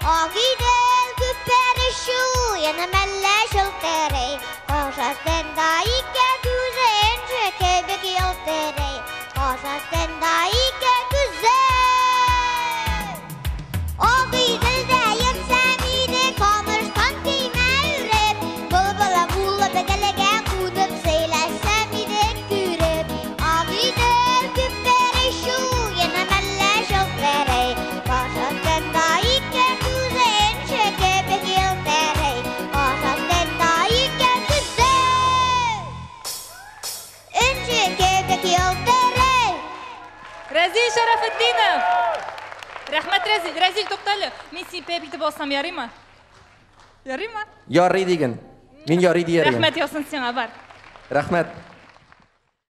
Agıйдел күпперişu yana мәллә шылтырый Қошастында ике күзі энші кебек елтырый Қошастында ике күзі Агыйделде ерсәмиді камыштан кеймә үреп Бұл-бұла бұлы бәгелеге қудып сөйләсәмиді күреп Агыйдел күпперişu yana мәллә шылтырый Қошастында ике күзі энші кебек елтырый Қошастында ике күзі энші кебек елтырый Рәзил Шәрәфетдинов. Рәхмәт Рәзил. Рәзил, тоқталы. Мен сен пәп итеп алсам ярый ма? Ярый ма? Ярый деген. Мен ярый диярем. Рәхмәт ясын сиңа бар. Рәхмәт.